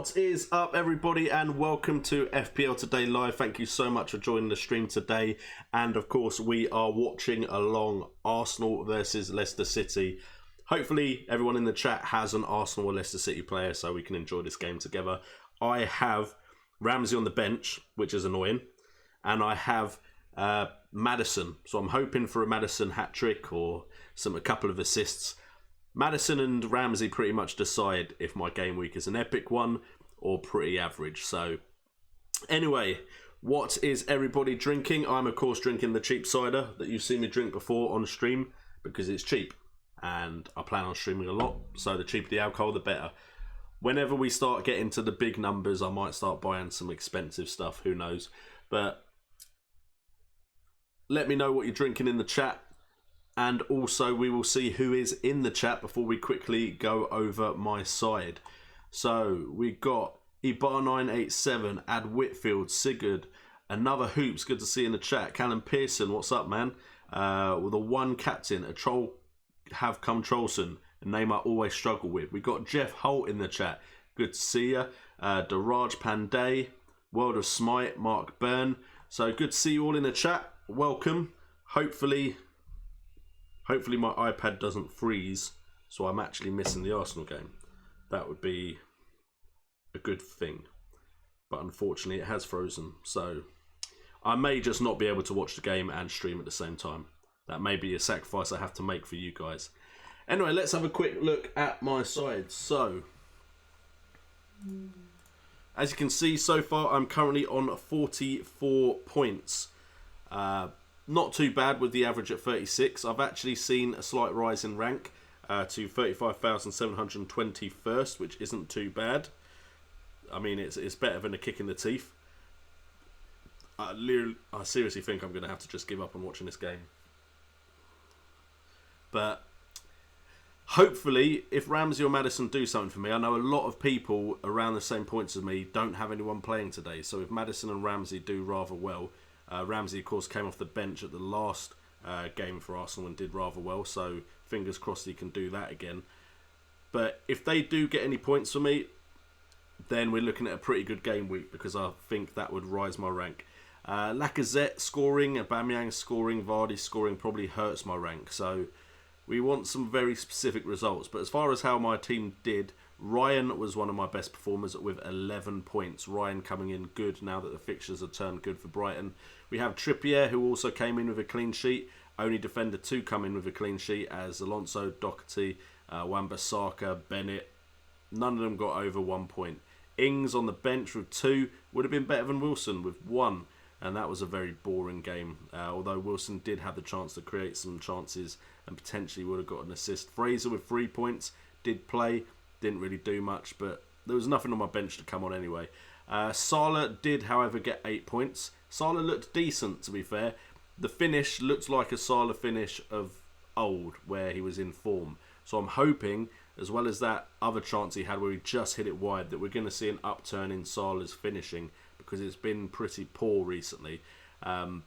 What is up, everybody, and welcome to FPL Today Live. Thank you so much for joining the stream today. And of course, we are watching along Arsenal versus Leicester City. Hopefully, everyone in the chat has an Arsenal or Leicester City player so we can enjoy this game together. I have Ramsey on the bench, which is annoying, and I have Maddison. So I'm hoping for a Maddison hat-trick or a couple of assists. Maddison and Ramsey pretty much decide if my game week is an epic one or pretty average. So anyway, what is everybody drinking? I'm of course drinking the cheap cider that you've seen me drink before on stream because it's cheap and I plan on streaming a lot. So the cheaper the alcohol, the better. Whenever we start getting to the big numbers, I might start buying some expensive stuff. Who knows? But let me know what you're drinking in the chat. And also we will see who is in the chat before we quickly go over my side. So we got Ibar987, Ad Whitfield, Sigurd, another Hoops, good to see in the chat. Callum Pearson, what's up, man? With a one captain, a troll have come Trollson, a name I always struggle with. We got Jeff Holt in the chat, good to see you. Daraj Pandey, World of Smite, Mark Byrne. So good to see you all in the chat. Welcome. Hopefully my iPad doesn't freeze, so I'm actually missing the Arsenal game. That would be a good thing. But unfortunately it has frozen, so I may just not be able to watch the game and stream at the same time. That may be a sacrifice I have to make for you guys. Anyway, let's have a quick look at my side. So, as you can see so far, I'm currently on 44 points. Not too bad with the average at 36. I've actually seen a slight rise in rank to 35,720 first, which isn't too bad. I mean, it's better than a kick in the teeth. I seriously think I'm going to have to just give up on watching this game. But hopefully, if Ramsey or Maddison do something for me, I know a lot of people around the same points as me don't have anyone playing today. So if Maddison and Ramsey do rather well, Ramsey, of course, came off the bench at the last game for Arsenal and did rather well, so fingers crossed he can do that again. But if they do get any points for me, then we're looking at a pretty good game week because I think that would rise my rank. Lacazette scoring, Aubameyang scoring, Vardy scoring probably hurts my rank, so we want some very specific results. But as far as how my team did, Ryan was one of my best performers with 11 points. Ryan coming in good now that the fixtures have turned good for Brighton. We have Trippier, who also came in with a clean sheet. Only defender to come in with a clean sheet as Alonso, Doherty, Wan-Bissaka, Bennett. None of them got over 1 point. Ings on the bench with 2 would have been better than Wilson with 1. And that was a very boring game. Although Wilson did have the chance to create some chances and potentially would have got an assist. Fraser with 3 points did play. Didn't really do much, but there was nothing on my bench to come on anyway. Salah did, however, get 8 points. Salah looked decent, to be fair. The finish looked like a Salah finish of old, where he was in form. So I'm hoping, as well as that other chance he had where he just hit it wide, that we're going to see an upturn in Salah's finishing, because it's been pretty poor recently. And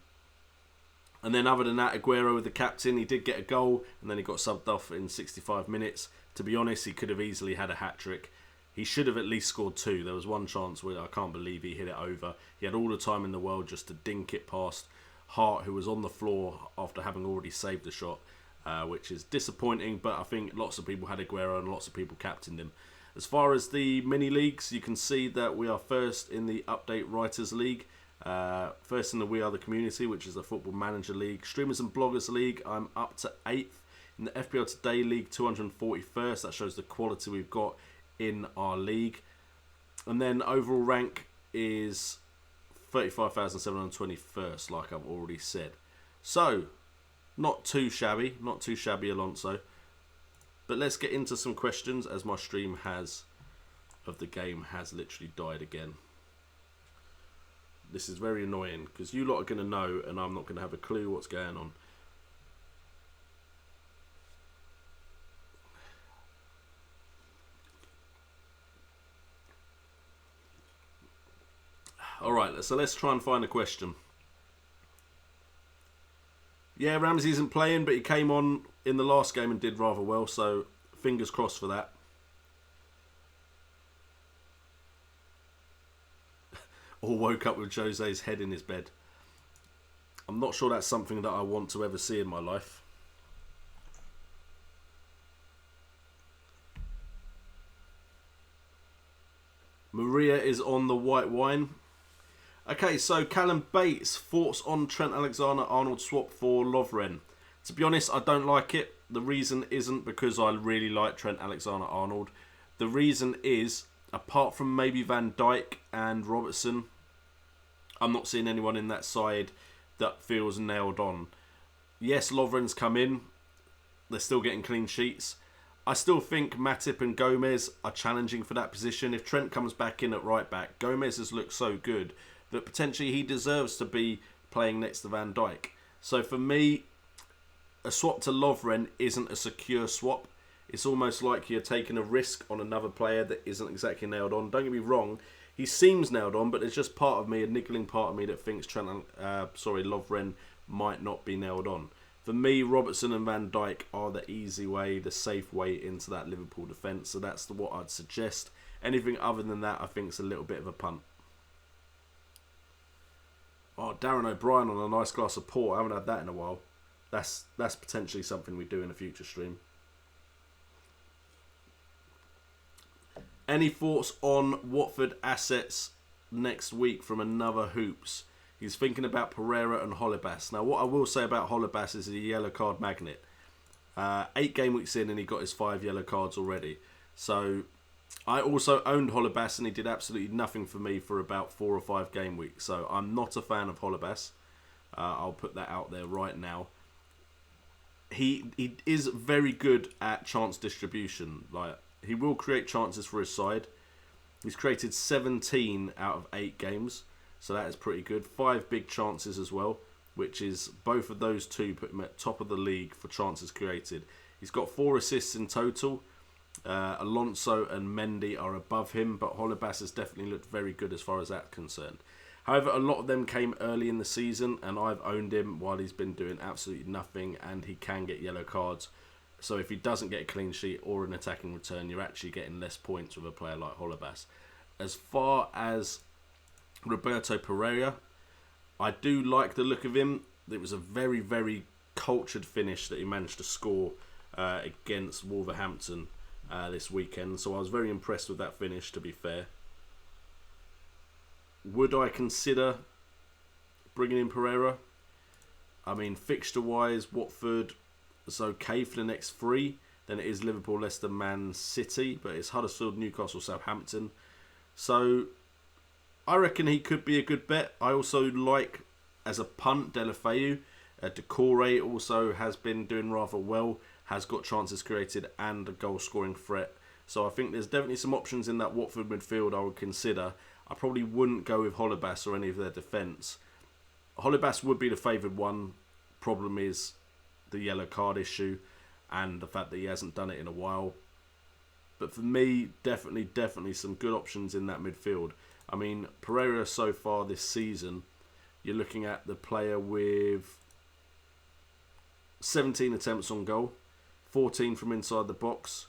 then other than that, Agüero with the captain, he did get a goal, and then he got subbed off in 65 minutes. To be honest, he could have easily had a hat-trick. He should have at least scored 2. There was one chance where I can't believe he hit it over. He had all the time in the world just to dink it past Hart, who was on the floor after having already saved the shot, which is disappointing, but I think lots of people had Agüero and lots of people captained him. As far as the mini-leagues, you can see that we are first in the Update Writers League, first in the We Are The Community, which is the Football Manager League. Streamers and Bloggers League, I'm up to 8th. In the FPL Today League, 241st. That shows the quality we've got in our league. And then overall rank is 35,721st, like I've already said. So, not too shabby, Alonso. But let's get into some questions, as my stream of the game has literally died again. This is very annoying, because you lot are going to know, and I'm not going to have a clue what's going on. Alright, so let's try and find a question. Yeah, Ramsey isn't playing, but he came on in the last game and did rather well, so fingers crossed for that. or woke up with Jose's head in his bed. I'm not sure that's something that I want to ever see in my life. Maria is on the white wine. Okay, so Callum Bates, thoughts on Trent Alexander-Arnold swap for Lovren? To be honest, I don't like it. The reason isn't because I really like Trent Alexander-Arnold. The reason is, apart from maybe Van Dijk and Robertson, I'm not seeing anyone in that side that feels nailed on. Yes, Lovren's come in. They're still getting clean sheets. I still think Matip and Gomez are challenging for that position. If Trent comes back in at right back, Gomez has looked so good that potentially he deserves to be playing next to Van Dijk. So for me, a swap to Lovren isn't a secure swap. It's almost like you're taking a risk on another player that isn't exactly nailed on. Don't get me wrong, he seems nailed on, but there's just part of me, a niggling part of me, that thinks Lovren might not be nailed on. For me, Robertson and Van Dijk are the easy way, the safe way into that Liverpool defence. So that's what I'd suggest. Anything other than that, I think is a little bit of a punt. Oh, Darren O'Brien on a nice glass of port. I haven't had that in a while. That's potentially something we do in a future stream. Any thoughts on Watford assets next week from another Hoops? He's thinking about Pereira and Holebas. Now, what I will say about Holebas is he's a yellow card magnet. 8 game weeks in and he got his 5 yellow cards already. So, I also owned Holebas and he did absolutely nothing for me for about 4 or 5 game weeks. So, I'm not a fan of Holebas. I'll put that out there right now. He is very good at chance distribution. Like, he will create chances for his side. He's created 17 out of 8 games. So that is pretty good. 5 big chances as well, which is both of those two put him at top of the league for chances created. He's got 4 assists in total. Alonso and Mendy are above him, but Holebas has definitely looked very good as far as that's concerned. However, a lot of them came early in the season, and I've owned him while he's been doing absolutely nothing, and he can get yellow cards. So if he doesn't get a clean sheet or an attacking return, you're actually getting less points with a player like Holebas. As far as Roberto Pereira, I do like the look of him. It was a very, very cultured finish that he managed to score against Wolverhampton this weekend. So I was very impressed with that finish, to be fair. Would I consider bringing in Pereira? I mean, fixture-wise, Watford is okay for the next 3. Then it is Liverpool, Leicester, Man City. But it's Huddersfield, Newcastle, Southampton. So I reckon he could be a good bet. I also like, as a punt, Deulofeu. Decore also has been doing rather well. Has got chances created and a goal-scoring threat. So I think there's definitely some options in that Watford midfield I would consider. I probably wouldn't go with Holebas or any of their defence. Holebas would be the favoured one. Problem is the yellow card issue and the fact that he hasn't done it in a while. But for me, definitely some good options in that midfield. I mean, Pereira so far this season, you're looking at the player with 17 attempts on goal, 14 from inside the box,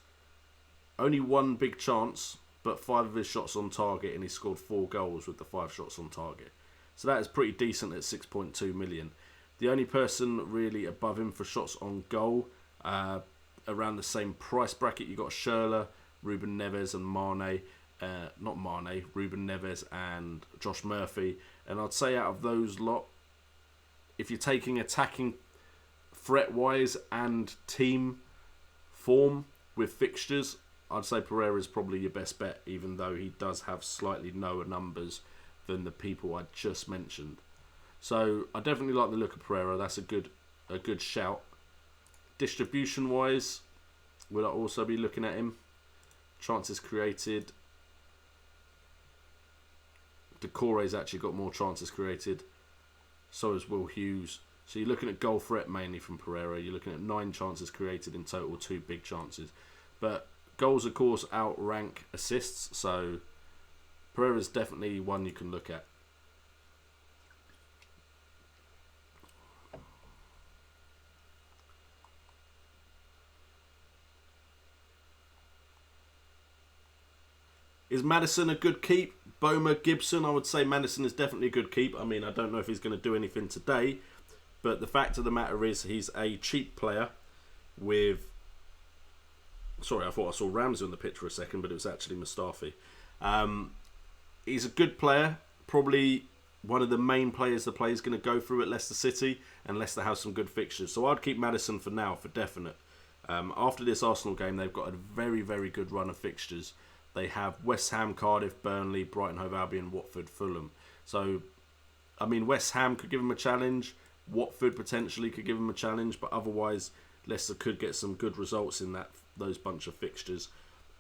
only 1 big chance, but 5 of his shots on target, and he scored 4 goals with the 5 shots on target. So that is pretty decent at 6.2 million. The only person really above him for shots on goal, around the same price bracket, you got Schürrle, Ruben Neves and Ruben Neves and Josh Murphy. And I'd say out of those lot, if you're taking attacking threat-wise and team form with fixtures, I'd say Pereira is probably your best bet, even though he does have slightly lower numbers than the people I just mentioned. So I definitely like the look of Pereira. That's a good shout. Distribution-wise, will I also be looking at him? Chances created. Decore's actually got more chances created. So has Will Hughes. So you're looking at goal threat mainly from Pereira. You're looking at 9 chances created in total, 2 big chances. But goals, of course, outrank assists. So Pereira's definitely one you can look at. Is Maddison a good keep? Boma, Gibson, I would say Maddison is definitely a good keep. I mean, I don't know if he's going to do anything today, but the fact of the matter is he's a cheap player with... Sorry, I thought I saw Ramsey on the pitch for a second, but it was actually Mustafi. He's a good player, probably one of the main players the player's going to go through at Leicester City, and Leicester have some good fixtures. So I'd keep Maddison for now, for definite. After this Arsenal game, they've got a very, very good run of fixtures. They have West Ham, Cardiff, Burnley, Brighton Hove Albion, Watford, Fulham. So, I mean, West Ham could give him a challenge. Watford potentially could give him a challenge, but otherwise Leicester could get some good results in those bunch of fixtures,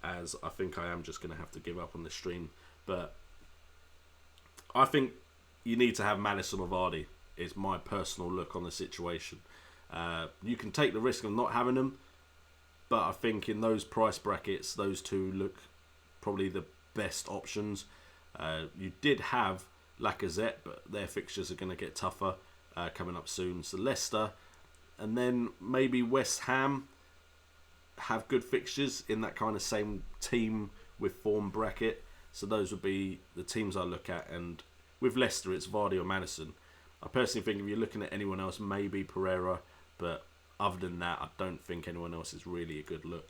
as I think I am just going to have to give up on this stream. But I think you need to have Maddison or Vardy, is my personal look on the situation. You can take the risk of not having them, but I think in those price brackets, those two look probably the best options. You did have Lacazette, but their fixtures are going to get tougher coming up soon. So Leicester, and then maybe West Ham have good fixtures in that kind of same team with form bracket. So those would be the teams I look at. And with Leicester, it's Vardy or Maddison. I personally think if you're looking at anyone else, maybe Pereira, but other than that, I don't think anyone else is really a good look.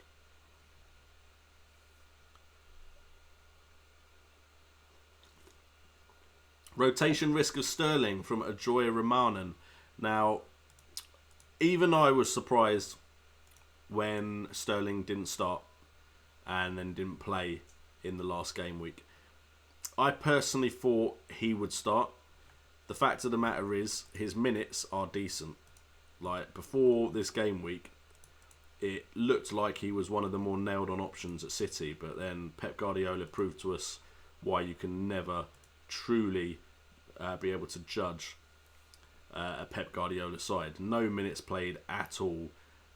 Rotation risk of Sterling from Ajoy Ramanan. Now, even I was surprised when Sterling didn't start and then didn't play in the last game week. I personally thought he would start. The fact of the matter is, his minutes are decent. Like, before this game week, it looked like he was one of the more nailed-on options at City, but then Pep Guardiola proved to us why you can never truly be able to judge a Pep Guardiola side. No minutes played at all.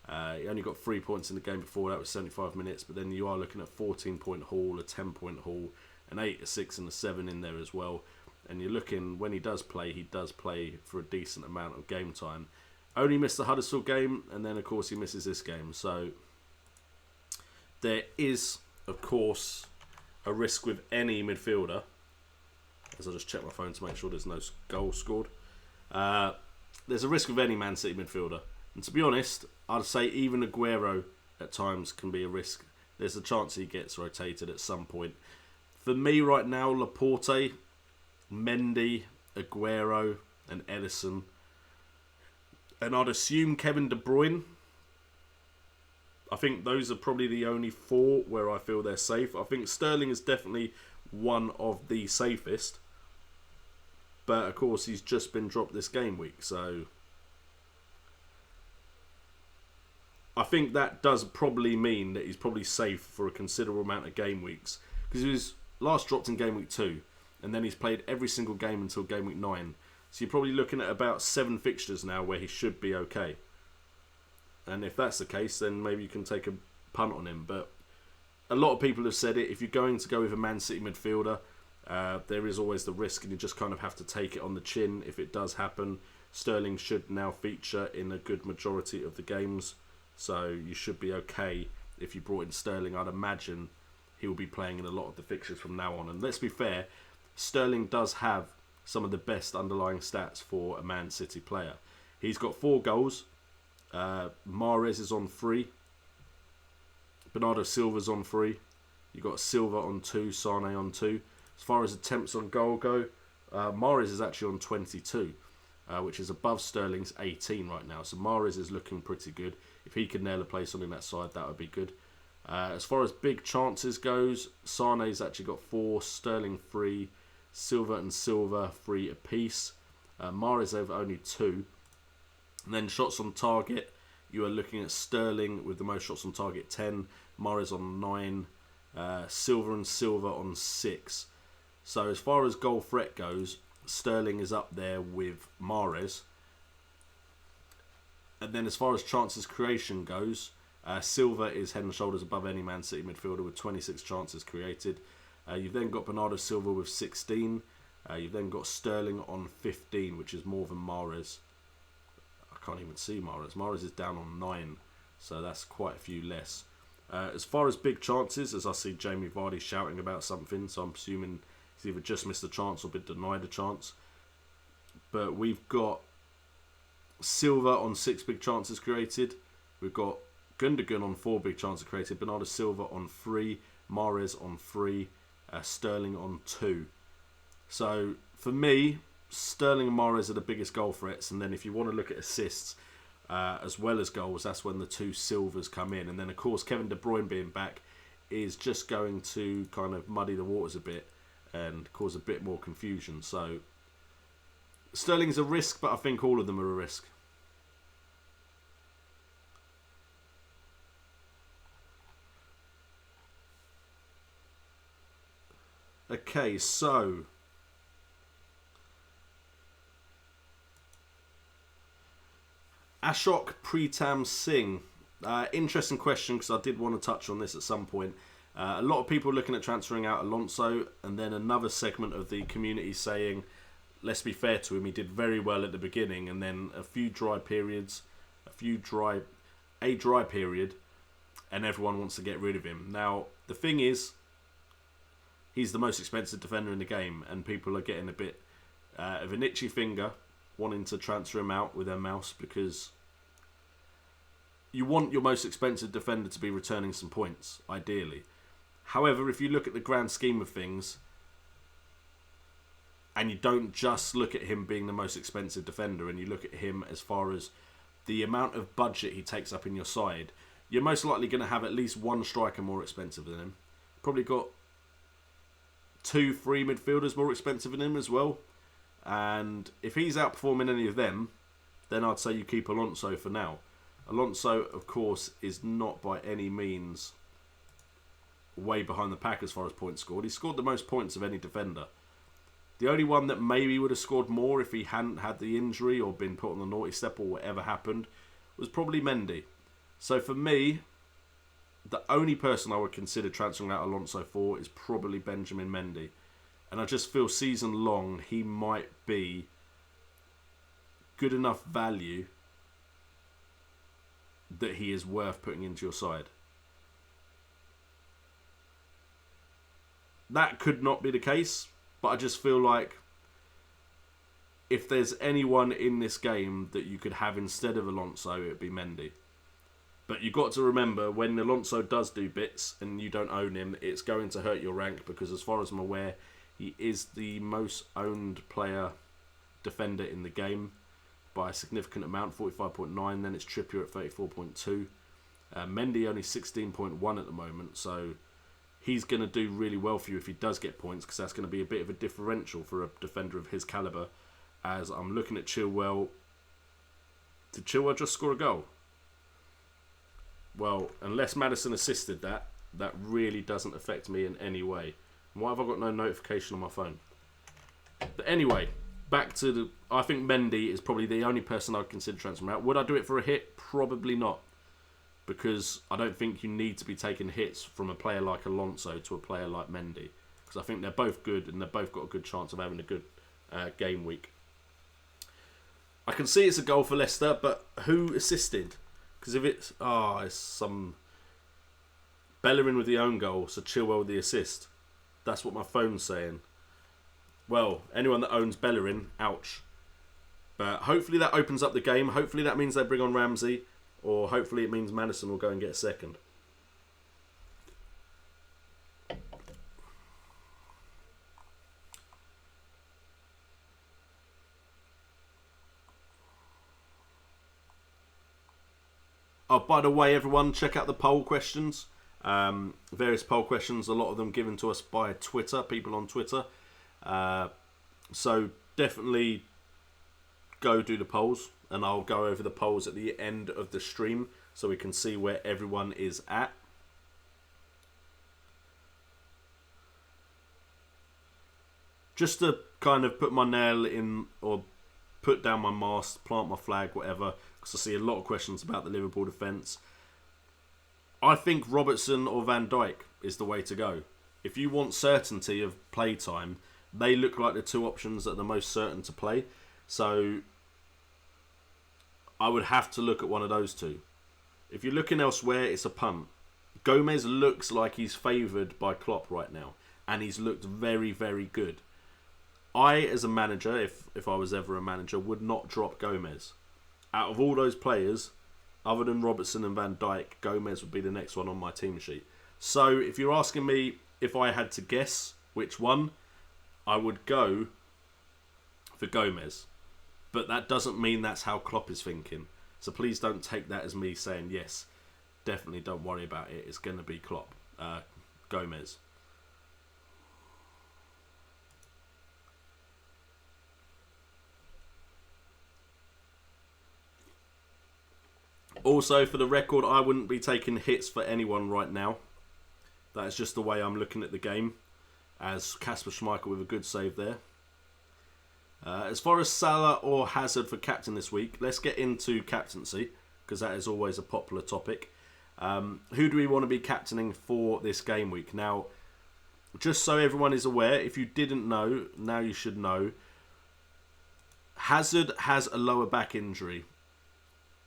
He only got 3 points in the game before, that was 75 minutes, but then you are looking at 14-point haul, a 10-point haul, an 8, a 6 and a 7 in there as well. And you're looking, when he does play for a decent amount of game time. Only missed the Huddersfield game, and then of course he misses this game. So there is, of course, a risk with any midfielder. As I just check my phone to make sure there's no goal scored. There's a risk with any Man City midfielder. And to be honest, I'd say even Agüero at times can be a risk. There's a chance he gets rotated at some point. For me right now, Laporte, Mendy, Agüero and Edison. And I'd assume Kevin De Bruyne. I think those are probably the only four where I feel they're safe. I think Sterling is definitely one of the safest. But of course he's just been dropped this game week. So I think that does probably mean that he's probably safe for a considerable amount of game weeks. Because he was last dropped in game week 2. And then he's played every single game until game week 9. So you're probably looking at about 7 fixtures now where he should be okay. And if that's the case, then maybe you can take a punt on him. But a lot of people have said it. If you're going to go with a Man City midfielder, there is always the risk, and you just kind of have to take it on the chin if it does happen. Sterling should now feature in a good majority of the games. So you should be okay if you brought in Sterling. I'd imagine he will be playing in a lot of the fixtures from now on. And let's be fair, Sterling does have some of the best underlying stats for a Man City player. He's got 4 goals. Mahrez is on 3. Bernardo Silva's on 3. You've got Silva on 2, Sane on 2. As far as attempts on goal go, Mahrez is actually on 22, which is above Sterling's 18 right now. So Mahrez is looking pretty good. If he could nail a place on in that side, that would be good. As far as big chances goes, Sane's actually got 4, Sterling 3, Silva and Silva 3 apiece. Mahrez over only 2. And then shots on target, you are looking at Sterling with the most shots on target, 10, Mahrez on 9, Silva and Silva on 6. So as far as goal threat goes, Sterling is up there with Mahrez. And then as far as chances creation goes, Silva is head and shoulders above any Man City midfielder with 26 chances created. You've then got Bernardo Silva with 16. You've then got Sterling on 15, which is more than Mahrez. I can't even see Mahrez. Mahrez is down on 9, so that's quite a few less. As far as big chances, as I see Jamie Vardy shouting about something, so I'm assuming He's either just missed a chance or been denied a chance. But we've got Silva on 6 big chances created. We've got Gundogan on 4 big chances created. Bernardo Silva on 3. Mahrez on 3. Sterling on 2. So for me, Sterling and Mahrez are the biggest goal threats. And then if you want to look at assists as well as goals, that's when the 2 Silvers come in. And then of course Kevin De Bruyne being back is just going to kind of muddy the waters a bit and cause a bit more confusion. So Sterling's a risk, but I think all of them are a risk. Okay, so Ashok Pritam Singh. Interesting question, because I did want to touch on this at some point. A lot of people looking at transferring out Alonso, and then another segment of the community saying, let's be fair to him, he did very well at the beginning, and then a dry period, and everyone wants to get rid of him. Now, the thing is, he's the most expensive defender in the game, and people are getting a bit of an itchy finger wanting to transfer him out with their mouse, because you want your most expensive defender to be returning some points, ideally. However, if you look at the grand scheme of things, and you don't just look at him being the most expensive defender, and you look at him as far as the amount of budget he takes up in your side, you're most likely going to have at least one striker more expensive than him. Probably got 2-3 midfielders more expensive than him as well. And if he's outperforming any of them, then I'd say you keep Alonso for now. Alonso, of course, is not by any means way behind the pack as far as points scored. He scored the most points of any defender. The only one that maybe would have scored more if he hadn't had the injury or been put on the naughty step or whatever happened was probably Mendy. So for me, the only person I would consider transferring out Alonso for is probably Benjamin Mendy. And I just feel season long he might be good enough value that he is worth putting into your side. That could not be the case, but I just feel like if there's anyone in this game that you could have instead of Alonso, it would be Mendy. But you've got to remember, when Alonso does do bits and you don't own him, it's going to hurt your rank, because as far as I'm aware, he is the most owned defender in the game by a significant amount, 45.9. Then it's Trippier at 34.2. Mendy only 16.1 at the moment, so he's going to do really well for you if he does get points, because that's going to be a bit of a differential for a defender of his calibre. As I'm looking at Chilwell. Did Chilwell just score a goal? Well, unless Maddison assisted that really doesn't affect me in any way. Why have I got no notification on my phone? But anyway, back to I think Mendy is probably the only person I'd consider transferring out. Would I do it for a hit? Probably not. Because I don't think you need to be taking hits from a player like Alonso to a player like Mendy. Because I think they're both good, and they've both got a good chance of having a good game week. I can see it's a goal for Leicester, but who assisted? Because if it's some Bellerin with the own goal, so Chilwell with the assist. That's what my phone's saying. Well, anyone that owns Bellerin, ouch. But hopefully that opens up the game. Hopefully that means they bring on Ramsey, or hopefully it means Maddison will go and get a second. Oh, by the way, everyone, check out the poll questions. Various poll questions, a lot of them given to us by Twitter, people on Twitter. So definitely go do the polls, and I'll go over the polls at the end of the stream so we can see where everyone is at. Just to kind of put my nail in, or put down my mast, plant my flag, whatever, because I see a lot of questions about the Liverpool defence. I think Robertson or Van Dijk is the way to go. If you want certainty of play time, they look like the two options that are the most certain to play. So I would have to look at one of those two. If you're looking elsewhere, it's a punt. Gomez looks like he's favoured by Klopp right now. and he's looked very, very good. I, as a manager, if I was ever a manager, would not drop Gomez. Out of all those players, other than Robertson and Van Dijk, Gomez would be the next one on my team sheet. So if you're asking me if I had to guess which one, I would go for Gomez. But that doesn't mean that's how Klopp is thinking. So please don't take that as me saying, yes, definitely don't worry about it. It's going to be Klopp. Gomez. Also, for the record, I wouldn't be taking hits for anyone right now. That is just the way I'm looking at the game. As Kasper Schmeichel with a good save there. As far as Salah or Hazard for captain this week, let's get into captaincy, because that is always a popular topic. Who do we want to be captaining for this game week? Now, just so everyone is aware, if you didn't know, now you should know. Hazard has a lower back injury.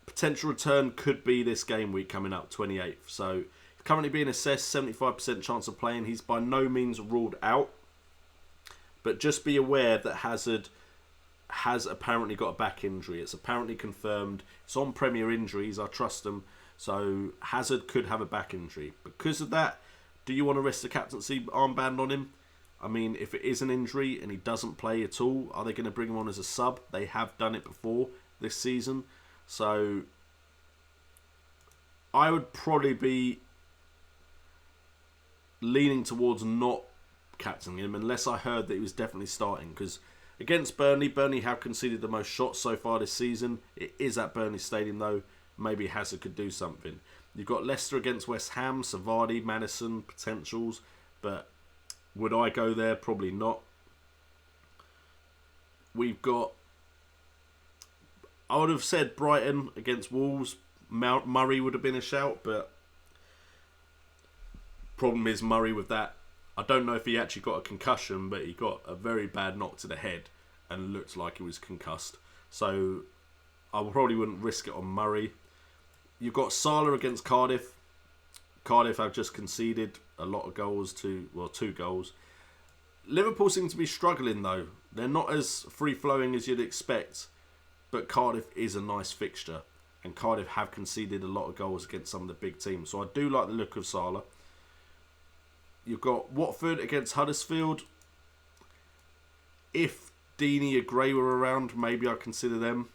Potential return could be this game week coming up, 28th. So, currently being assessed, 75% chance of playing. He's by no means ruled out. But just be aware that Hazard has apparently got a back injury. It's apparently confirmed. It's on Premier Injuries. I trust them. So Hazard could have a back injury. Because of that, do you want to rest the captaincy armband on him? I mean, if it is an injury and he doesn't play at all, are they going to bring him on as a sub? They have done it before this season. So I would probably be leaning towards not captaining him unless I heard that he was definitely starting, because against Burnley have conceded the most shots so far this season. It is at Burnley Stadium though. Maybe Hazard could do something. You've got Leicester against West Ham, Savardi, Maddison, potentials, but would I go there? Probably not. We've got, I would have said Brighton against Wolves. Murray would have been a shout, but problem is Murray with that, I don't know if he actually got a concussion, but he got a very bad knock to the head and looked like he was concussed. So I probably wouldn't risk it on Murray. You've got Salah against Cardiff. Cardiff have just conceded a lot of goals, 2 goals. Liverpool seem to be struggling though. They're not as free-flowing as you'd expect, but Cardiff is a nice fixture. And Cardiff have conceded a lot of goals against some of the big teams. So I do like the look of Salah. You've got Watford against Huddersfield. If Deeney or Gray were around, maybe I'd consider them.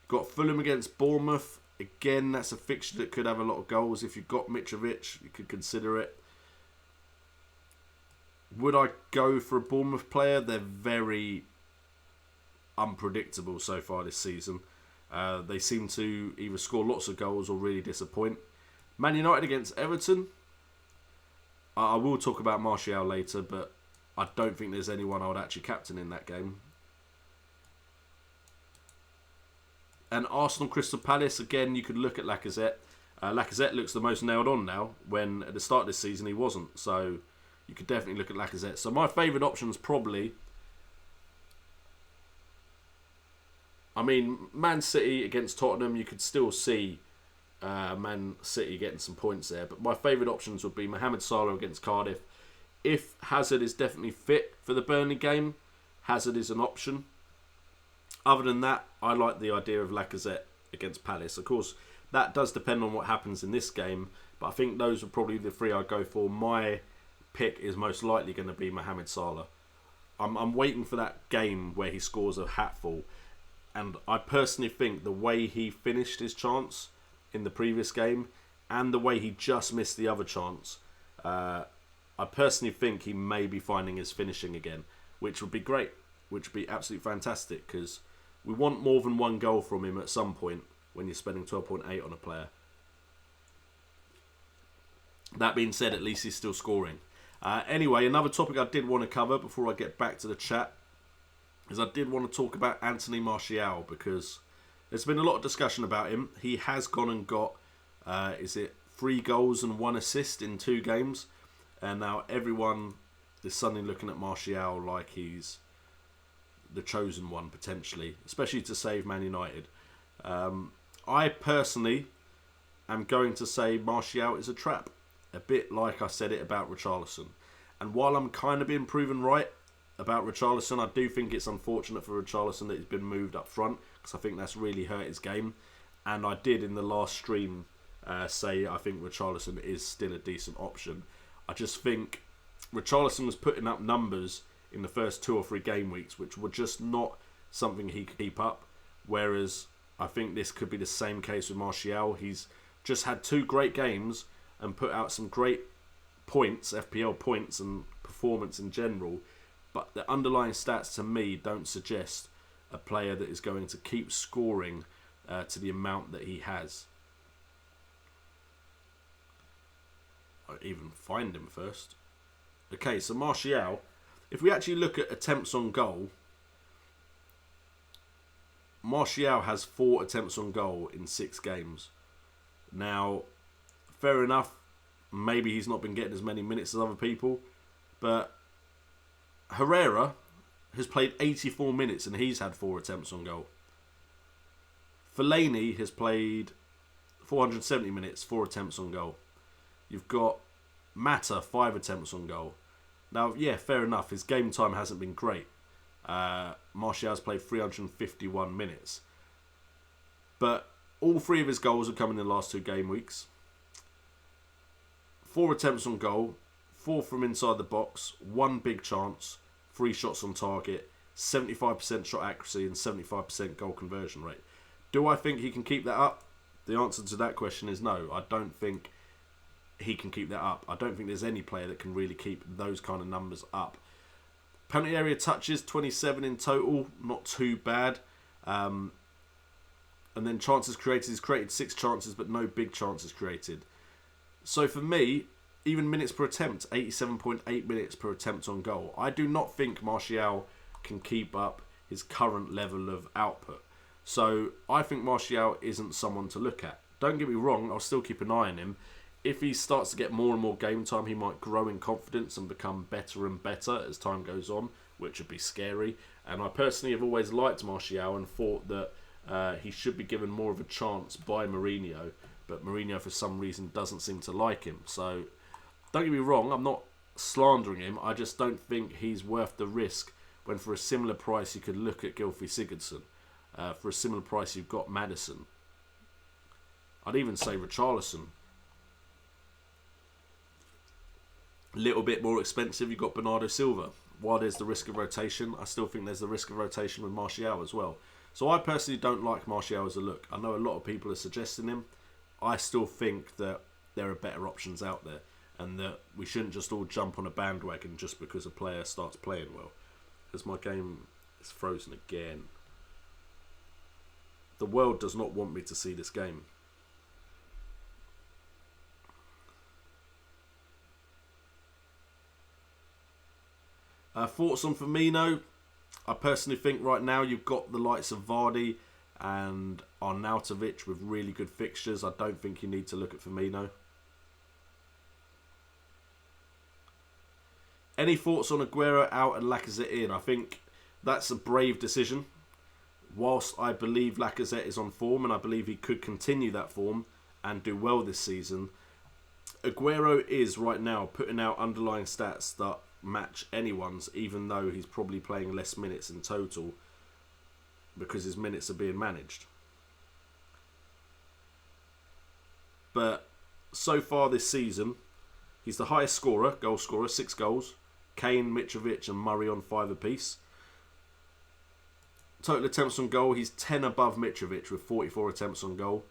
You've got Fulham against Bournemouth. Again, that's a fixture that could have a lot of goals. If you've got Mitrovic, you could consider it. Would I go for a Bournemouth player? They're very unpredictable so far this season. They seem to either score lots of goals or really disappoint. Man United against Everton. I will talk about Martial later, but I don't think there's anyone I would actually captain in that game. And Arsenal Crystal Palace, again, you could look at Lacazette. Lacazette looks the most nailed on now, when at the start of this season he wasn't. So you could definitely look at Lacazette. So my favourite option is probably, I mean, Man City against Tottenham, you could still see Man City getting some points there. But my favourite options would be Mohamed Salah against Cardiff. If Hazard is definitely fit for the Burnley game, Hazard is an option. Other than that, I like the idea of Lacazette against Palace. Of course, that does depend on what happens in this game, but I think those are probably the three I'd go for. My pick is most likely going to be Mohamed Salah. I'm waiting for that game where he scores a hatful, and I personally think the way he finished his chance in the previous game and the way he just missed the other chance, I personally think he may be finding his finishing again, which would be great, which would be absolutely fantastic, because we want more than one goal from him at some point when you're spending 12.8 on a player. That being said, at least he's still scoring. Anyway, another topic I did want to cover before I get back to the chat is I did want to talk about Anthony Martial, because there's been a lot of discussion about him. He has gone and got, 3 goals and 1 assist in 2 games. And now everyone is suddenly looking at Martial like he's the chosen one, potentially, especially to save Man United. I personally am going to say Martial is a trap, a bit like I said it about Richarlison. And while I'm kind of being proven right about Richarlison, I do think it's unfortunate for Richarlison that he's been moved up front, because I think that's really hurt his game. And I did in the last stream say I think Richarlison is still a decent option. I just think Richarlison was putting up numbers in the first 2 or 3 game weeks which were just not something he could keep up, whereas I think this could be the same case with Martial. He's just had 2 great games and put out some great points, FPL points and performance in general, but the underlying stats to me don't suggest a player that is going to keep scoring to the amount that he has. I'll even find him first. Okay, so Martial, if we actually look at attempts on goal, Martial has 4 attempts on goal in 6 games. Now, fair enough, maybe he's not been getting as many minutes as other people, but Herrera has played 84 minutes and he's had 4 attempts on goal. Fellaini has played 470 minutes, 4 attempts on goal. You've got Mata, 5 attempts on goal. Now, yeah, fair enough, his game time hasn't been great. Martial's played 351 minutes. But all 3 of his goals have come in the last 2 game weeks. 4 attempts on goal, 4 from inside the box, 1 big chance, 3 shots on target, 75% shot accuracy and 75% goal conversion rate. Do I think he can keep that up? The answer to that question is no. I don't think he can keep that up. I don't think there's any player that can really keep those kind of numbers up. Penalty area touches, 27 in total, not too bad. And then chances created, he's created 6 chances but no big chances created. So for me, even minutes per attempt, 87.8 minutes per attempt on goal. I do not think Martial can keep up his current level of output. So I think Martial isn't someone to look at. Don't get me wrong, I'll still keep an eye on him. If he starts to get more and more game time, he might grow in confidence and become better and better as time goes on, which would be scary. And I personally have always liked Martial and thought that he should be given more of a chance by Mourinho, but Mourinho for some reason doesn't seem to like him. So don't get me wrong, I'm not slandering him, I just don't think he's worth the risk when for a similar price you could look at Gylfi Sigurdsson. For a similar price you've got Maddison. I'd even say Richarlison. A little bit more expensive, you've got Bernardo Silva. While there's the risk of rotation, I still think there's the risk of rotation with Martial as well. So I personally don't like Martial as a look. I know a lot of people are suggesting him. I still think that there are better options out there and that we shouldn't just all jump on a bandwagon just because a player starts playing well. Because my game is frozen again. The world does not want me to see this game. Thoughts on Firmino? I personally think right now you've got the likes of Vardy and Arnautovic with really good fixtures. I don't think you need to look at Firmino. Any thoughts on Agüero out and Lacazette in? I think that's a brave decision. Whilst I believe Lacazette is on form and I believe he could continue that form and do well this season, Agüero is right now putting out underlying stats that match anyone's, even though he's probably playing less minutes in total because his minutes are being managed. But so far this season, he's the highest scorer, goal scorer, 6 goals. Kane, Mitrovic and Murray on 5 apiece. Total attempts on goal, he's 10 above Mitrovic with 44 attempts on goal.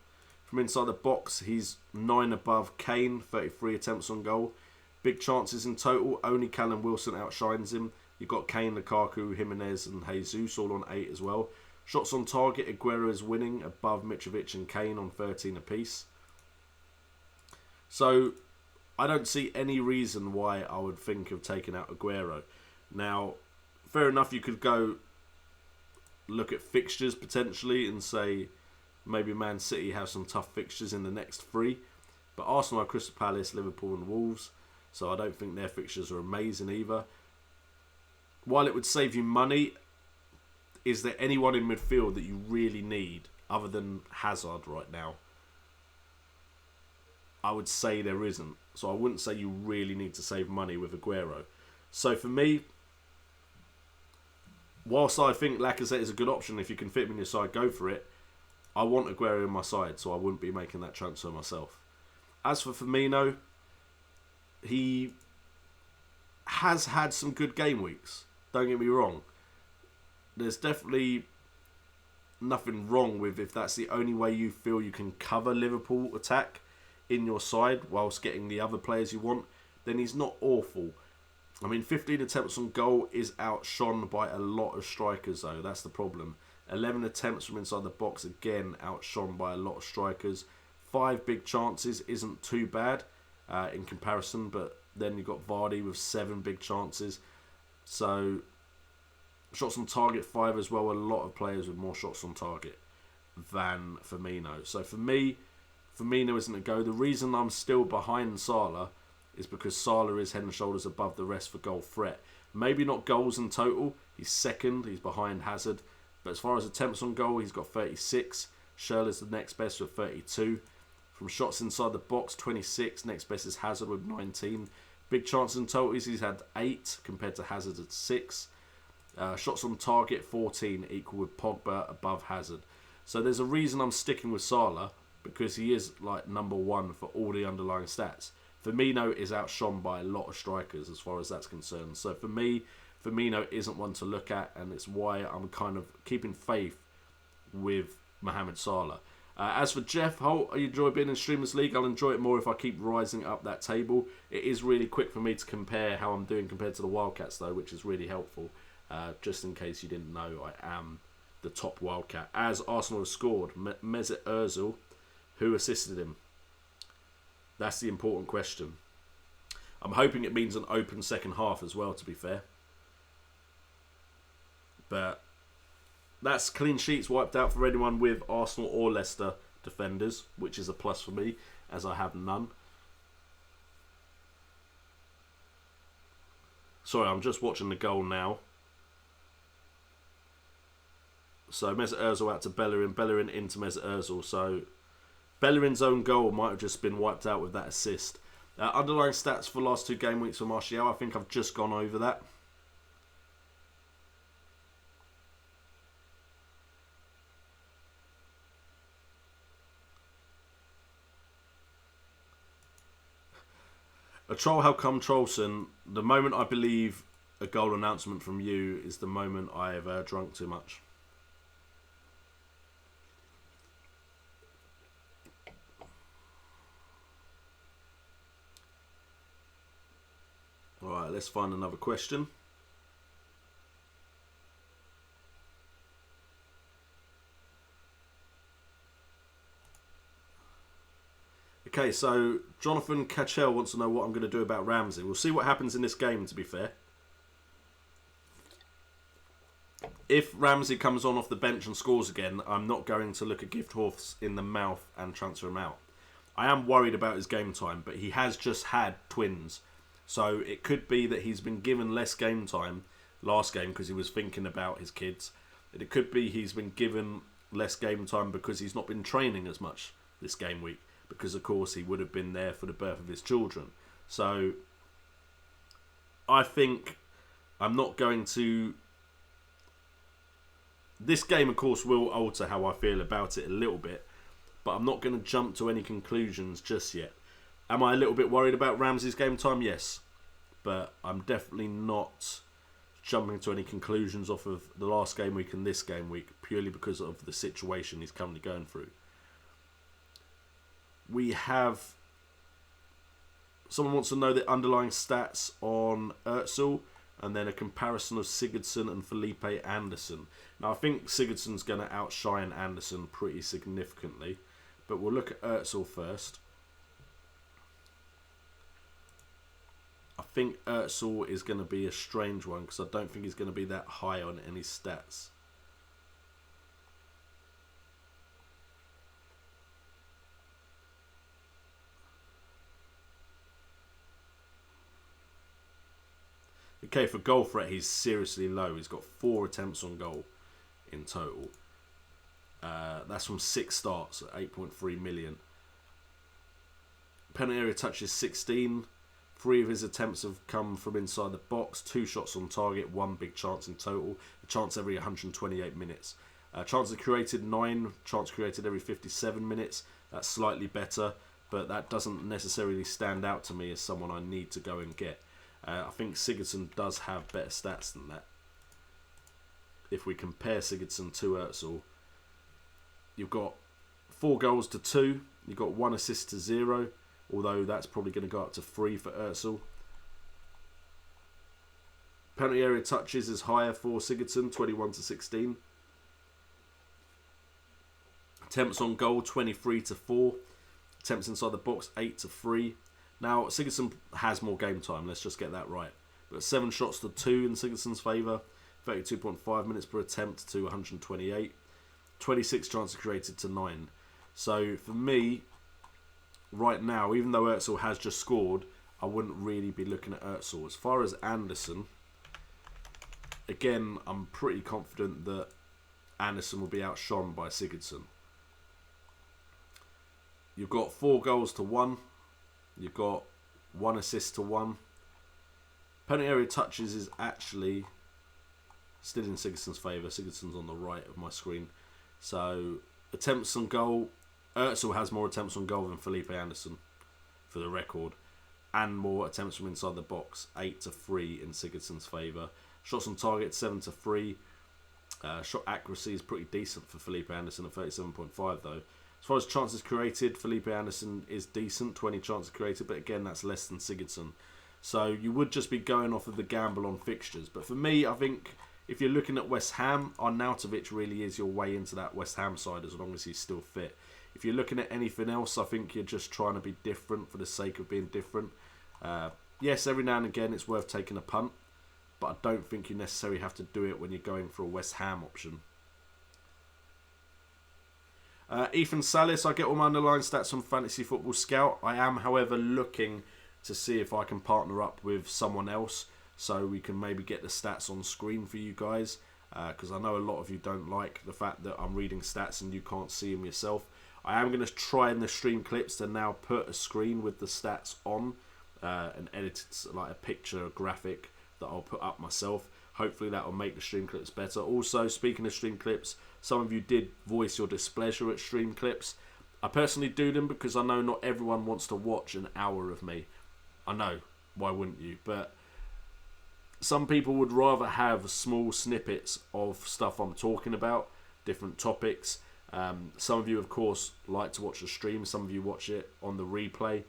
From inside the box, he's 9 above Kane, 33 attempts on goal. Big chances in total, only Callum Wilson outshines him. You've got Kane, Lukaku, Jimenez and Jesus all on 8 as well. Shots on target, Agüero is winning above Mitrovic and Kane on 13 apiece. So I don't see any reason why I would think of taking out Agüero. Now, fair enough, you could go look at fixtures potentially and say maybe Man City have some tough fixtures in the next 3. But Arsenal have Crystal Palace, Liverpool and Wolves. So I don't think their fixtures are amazing either. While it would save you money, is there anyone in midfield that you really need other than Hazard right now? I would say there isn't. So I wouldn't say you really need to save money with Agüero. So for me, whilst I think Lacazette is a good option, if you can fit him in your side, go for it. I want Agüero in my side, so I wouldn't be making that transfer myself. As for Firmino, he has had some good game weeks. Don't get me wrong. There's definitely nothing wrong with if that's the only way you feel you can cover Liverpool attack in your side whilst getting the other players you want, then he's not awful. I mean, 15 attempts on goal is outshone by a lot of strikers, though. That's the problem. 11 attempts from inside the box, again, outshone by a lot of strikers. 5 big chances isn't too bad in comparison, but then you've got Vardy with 7 big chances. So, shots on target 5 as well. A lot of players with more shots on target than Firmino. So for me, Firmino isn't a go. The reason I'm still behind Salah is because Salah is head and shoulders above the rest for goal threat. Maybe not goals in total. He's second. He's behind Hazard. But as far as attempts on goal, he's got 36. Schürrle's the next best with 32. From shots inside the box, 26. Next best is Hazard with 19. Big chances in total, he's had 8 compared to Hazard at 6. Shots on target, 14, equal with Pogba above Hazard. So there's a reason I'm sticking with Salah, because he is like number 1 for all the underlying stats. Firmino is outshone by a lot of strikers as far as that's concerned. So for me, Firmino isn't one to look at, and it's why I'm kind of keeping faith with Mohamed Salah. As for Jeff Holt, I enjoy being in Streamers League. I'll enjoy it more if I keep rising up that table. It is really quick for me to compare how I'm doing compared to the Wildcats, though, which is really helpful. Just in case you didn't know, I am the top Wildcat. As Arsenal have scored, Mesut Ozil, who assisted him? That's the important question. I'm hoping it means an open second half as well, to be fair. But that's clean sheets wiped out for anyone with Arsenal or Leicester defenders, which is a plus for me, as I have none. Sorry, I'm just watching the goal now. So Mesut Ozil out to Bellerin, Bellerin into Mesut Ozil. So Bellerin's own goal might have just been wiped out with that assist. Underlying stats for the last 2 game weeks for Martial, I think I've just gone over that. A troll, how come Trollson? The moment I believe a goal announcement from you is the moment I've drunk too much. Alright, let's find another question. Okay, so Jonathan Cachell wants to know what I'm going to do about Ramsey. We'll see what happens in this game, to be fair. If Ramsey comes on off the bench and scores again, I'm not going to look a gift horse in the mouth and transfer him out. I am worried about his game time, but he has just had twins. So it could be that he's been given less game time last game because he was thinking about his kids. And it could be he's been given less game time because he's not been training as much this game week. Because, of course, he would have been there for the birth of his children. So I think I'm not going to... This game, of course, will alter how I feel about it a little bit. But I'm not going to jump to any conclusions just yet. Am I a little bit worried about Ramsey's game time? Yes. But I'm definitely not jumping to any conclusions off of the last game week and this game week, purely because of the situation he's currently going through. We have... Someone wants to know the underlying stats on Özil, and then a comparison of Sigurdsson and Felipe Anderson. Now, I think Sigurdsson's going to outshine Anderson pretty significantly, but we'll look at Özil first. I think Özil is going to be a strange one, because I don't think he's going to be that high on any stats. Okay, for goal threat, he's seriously low. He's got 4 attempts on goal in total. That's from 6 starts at 8.3 million. Penalty area touches 16. 3 of his attempts have come from inside the box. 2 shots on target, 1 big chance in total. A chance every 128 minutes. Chances created 9. Chance created every 57 minutes. That's slightly better, but that doesn't necessarily stand out to me as someone I need to go and get. I think Sigurdsson does have better stats than that. If we compare Sigurdsson to Özil, you've got 4 goals to 2. You've got 1 assist to 0, although that's probably going to go up to 3 for Özil. Penalty area touches is higher for Sigurdsson, 21 to 16. Attempts on goal, 23 to 4. Attempts inside the box, 8 to 3. Now, Sigurdsson has more game time, let's just get that right. But 7 shots to 2 in Sigurdsson's favour. 32.5 minutes per attempt to 128. 26 chances created to 9. So, for me, right now, even though Özil has just scored, I wouldn't really be looking at Özil. As far as Anderson, again, I'm pretty confident that Anderson will be outshone by Sigurdsson. You've got 4 goals to 1. You've got 1 assist to 1. Penalty area touches is actually still in Sigurdsson's favour. Sigurdsson's on the right of my screen. So, attempts on goal. Özil has more attempts on goal than Felipe Anderson, for the record. And more attempts from inside the box. 8 to 3 in Sigurdsson's favour. Shots on target, 7 to 3. Shot accuracy is pretty decent for Felipe Anderson at 37.5 though. As far as chances created, Felipe Anderson is decent, 20 chances created, but again, that's less than Sigurdsson. So you would just be going off of the gamble on fixtures. But for me, I think if you're looking at West Ham, Arnautovic really is your way into that West Ham side as long as he's still fit. If you're looking at anything else, I think you're just trying to be different for the sake of being different. Yes, every now and again it's worth taking a punt, but I don't think you necessarily have to do it when you're going for a West Ham option. Ethan Salis, I get all my underlying stats from Fantasy Football Scout. I am, however, looking to see if I can partner up with someone else so we can maybe get the stats on screen for you guys, because I know a lot of you don't like the fact that I'm reading stats and you can't see them yourself. I am going to try in the stream clips to now put a screen with the stats on and edit it like a picture, a graphic that I'll put up myself. Hopefully that will make the stream clips better. Also, speaking of stream clips, some of you did voice your displeasure at stream clips. I personally do them because I know not everyone wants to watch an hour of me. I know, why wouldn't you? But some people would rather have small snippets of stuff I'm talking about, different topics. Some of you, of course, like to watch the stream. Some of you watch it on the replay.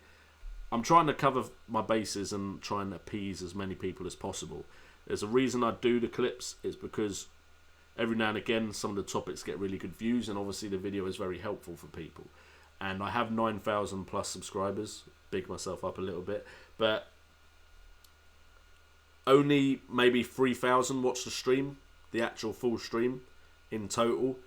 I'm trying to cover my bases and try and appease as many people as possible. There's a reason I do the clips. It's because every now and again some of the topics get really good views, and obviously the video is very helpful for people. And I have 9,000 plus subscribers. Big myself up a little bit. But only maybe 3,000 watch the stream, the actual full stream in total.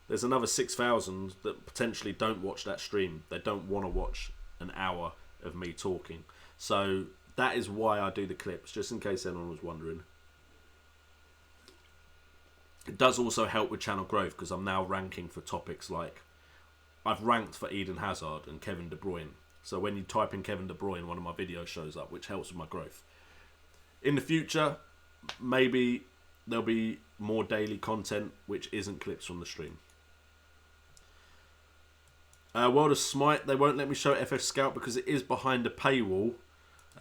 There's another 6,000 that potentially don't watch that stream. They don't want to watch an hour of me talking. So that is why I do the clips, just in case anyone was wondering. It does also help with channel growth because I'm now ranking for topics like, I've ranked for Eden Hazard and Kevin De Bruyne. So when you type in Kevin De Bruyne, one of my videos shows up, which helps with my growth. In the future, maybe there'll be more daily content which isn't clips from the stream. World of Smite, they won't let me show FF Scout because it is behind a paywall.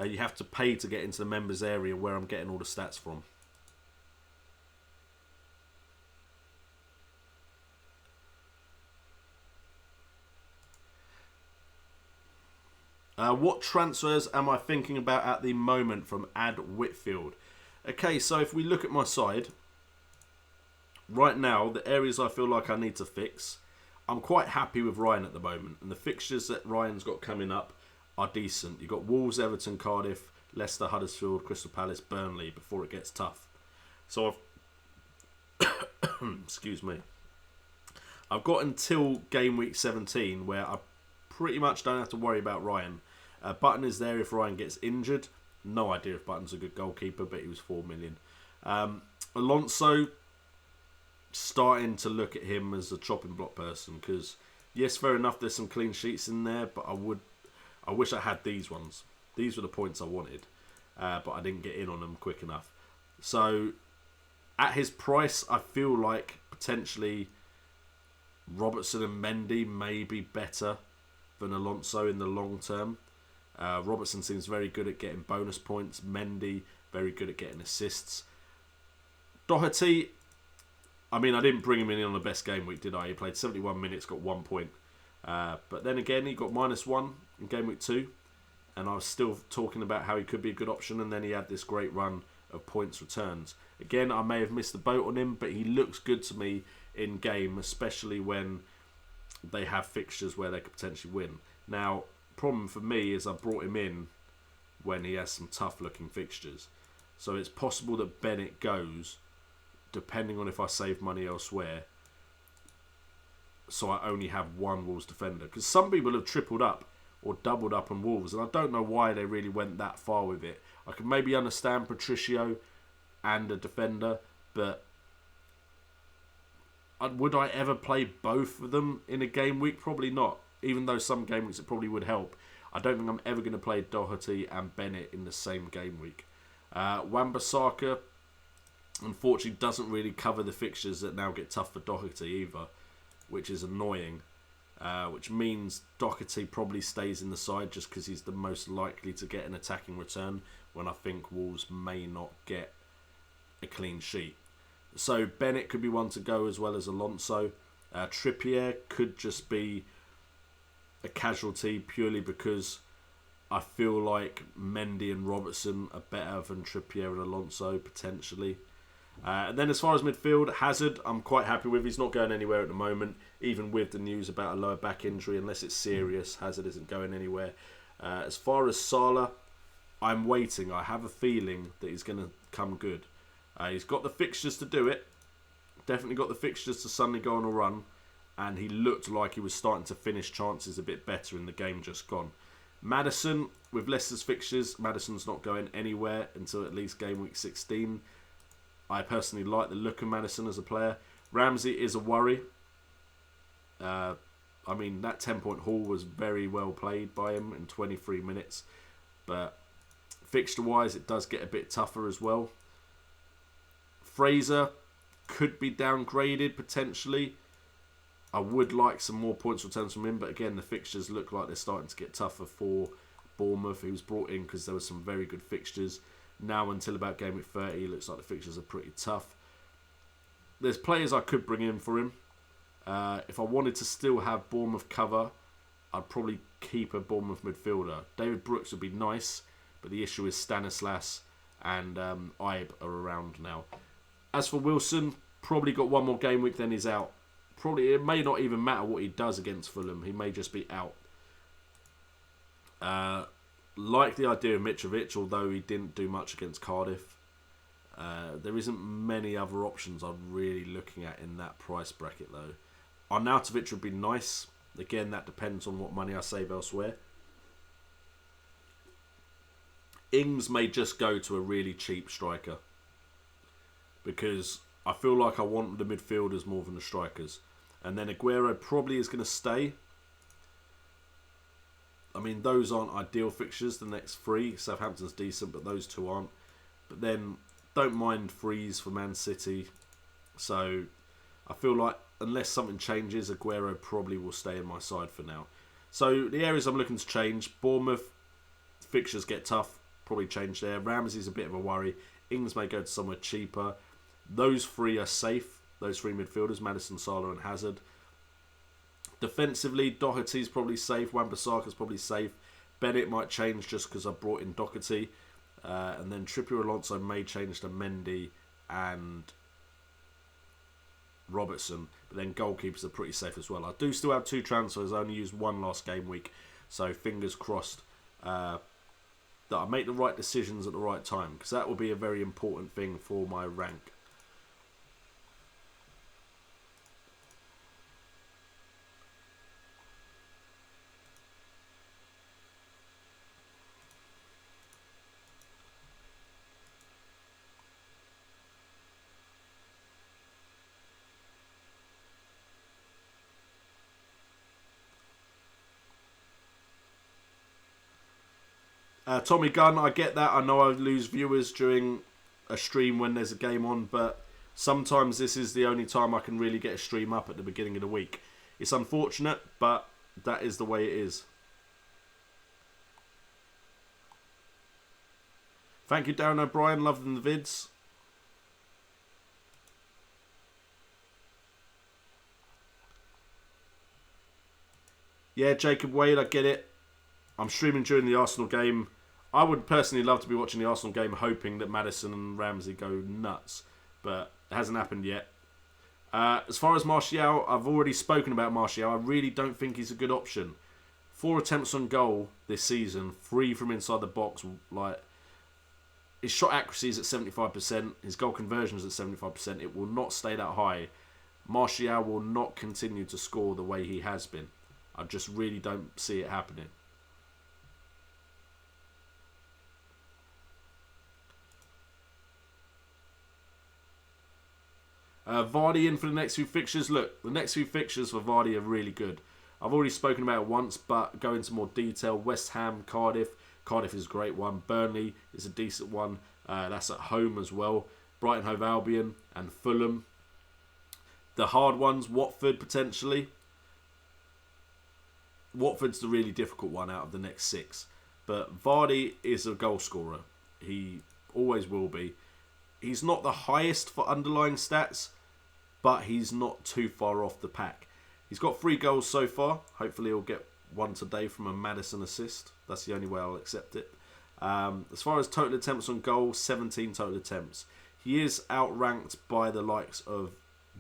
You have to pay to get into the members area where I'm getting all the stats from. What transfers am I thinking about at the moment from Ad Whitfield? Okay, so if we look at my side, right now, the areas I feel like I need to fix, I'm quite happy with Ryan at the moment. And the fixtures that Ryan's got coming up are decent. You've got Wolves, Everton, Cardiff, Leicester, Huddersfield, Crystal Palace, Burnley before it gets tough. So I've excuse me. I've got until game week 17 where I pretty much don't have to worry about Ryan. Button is there if Ryan gets injured. No idea if Button's a good goalkeeper, but he was 4 million. Alonso, starting to look at him as a chopping block person because, yes, fair enough, there's some clean sheets in there, but I would I wish I had these ones. These were the points I wanted, but I didn't get in on them quick enough. So at his price, I feel like potentially Robertson and Mendy may be better than Alonso in the long term. Robertson seems very good at getting bonus points. Mendy, very good at getting assists. Doherty, I mean, I didn't bring him in on the best game week, did I? He played 71 minutes, got 1 point. But then again, he got -1 in game week 2. And I was still talking about how he could be a good option. And then he had this great run of points returns. Again, I may have missed the boat on him, but he looks good to me in game, especially when they have fixtures where they could potentially win. Now, problem for me is I brought him in when he has some tough looking fixtures, so it's possible that Bennett goes depending on if I save money elsewhere, so I only have one Wolves defender, because some people have tripled up or doubled up on Wolves, and I don't know why they really went that far with it. I can maybe understand Patricio and a defender, but would I ever play both of them in a game week? Probably not. Even though some game weeks it probably would help. I don't think I'm ever going to play Doherty and Bennett in the same game week. Wan-Bissaka, unfortunately, doesn't really cover the fixtures that now get tough for Doherty either, which is annoying. Which means Doherty probably stays in the side just because he's the most likely to get an attacking return, when I think Wolves may not get a clean sheet. So Bennett could be one to go, as well as Alonso. Trippier could just be a casualty purely because I feel like Mendy and Robertson are better than Trippier and Alonso potentially. And then as far as midfield, Hazard, I'm quite happy with. He's not going anywhere at the moment, even with the news about a lower back injury. Unless it's serious, Hazard isn't going anywhere. As far as Salah, I'm waiting. I have a feeling that he's going to come good. He's got the fixtures to do it. Definitely got the fixtures to suddenly go on a run. And he looked like he was starting to finish chances a bit better in the game just gone. Maddison, with Leicester's fixtures, Maddison's not going anywhere until at least game week 16. I personally like the look of Maddison as a player. Ramsey is a worry. I mean, that 10-point haul was very well played by him in 23 minutes. But fixture-wise, it does get a bit tougher as well. Fraser could be downgraded potentially. I would like some more points returns from him, but again, the fixtures look like they're starting to get tougher for Bournemouth. He was brought in because there were some very good fixtures. Now until about game week 30, it looks like the fixtures are pretty tough. There's players I could bring in for him. If I wanted to still have Bournemouth cover, I'd probably keep a Bournemouth midfielder. David Brooks would be nice, but the issue is Stanislas and Ibe are around now. As for Wilson, probably got one more game week, then he's out. Probably it may not even matter what he does against Fulham. He may just be out. Like the idea of Mitrovic, although he didn't do much against Cardiff. There isn't many other options I'm really looking at in that price bracket, though. Arnautovic would be nice. Again, that depends on what money I save elsewhere. Ings may just go to a really cheap striker, because I feel like I want the midfielders more than the strikers. And then Agüero probably is going to stay. I mean, those aren't ideal fixtures, the next three. Southampton's decent, but those two aren't. But then, don't mind freeze for Man City. So, I feel like, unless something changes, Agüero probably will stay in my side for now. So, the areas I'm looking to change. Bournemouth, fixtures get tough. Probably change there. Ramsey's a bit of a worry. Ings may go to somewhere cheaper. Those three are safe. Those three midfielders, Maddison, Salah and Hazard. Defensively, Doherty's probably safe. Wan-Bissaka's probably safe. Bennett might change just because I brought in Doherty. And then Trippier Alonso may change to Mendy and Robertson. But then goalkeepers are pretty safe as well. I do still have 2 transfers. I only used 1 last game week. So fingers crossed that I make the right decisions at the right time. Because that will be a very important thing for my rank. Tommy Gunn, I get that. I know I lose viewers during a stream when there's a game on, but sometimes this is the only time I can really get a stream up at the beginning of the week. It's unfortunate, but that is the way it is. Thank you, Darren O'Brien. Loving the vids. Yeah, Jacob Wade, I get it. I'm streaming during the Arsenal game. I would personally love to be watching the Arsenal game hoping that Maddison and Ramsey go nuts. But it hasn't happened yet. As far as Martial, I've already spoken about Martial. I really don't think he's a good option. 4 attempts on goal this season, 3 from inside the box. Like, his shot accuracy is at 75%. His goal conversion is at 75%. It will not stay that high. Martial will not continue to score the way he has been. I just really don't see it happening. Vardy in for the next few fixtures. Look, the next few fixtures for Vardy are really good. I've already spoken about it once, but go into more detail. West Ham, Cardiff. Cardiff is a great one. Burnley is a decent one. That's at home as well. Brighton Hove Albion and Fulham. The hard ones, Watford potentially. Watford's the really difficult one out of the next 6. But Vardy is a goal scorer. He always will be. He's not the highest for underlying stats, but he's not too far off the pack. He's got 3 goals so far. Hopefully he'll get one today from a Maddison assist. That's the only way I'll accept it. As far as total attempts on goal, 17 total attempts. He is outranked by the likes of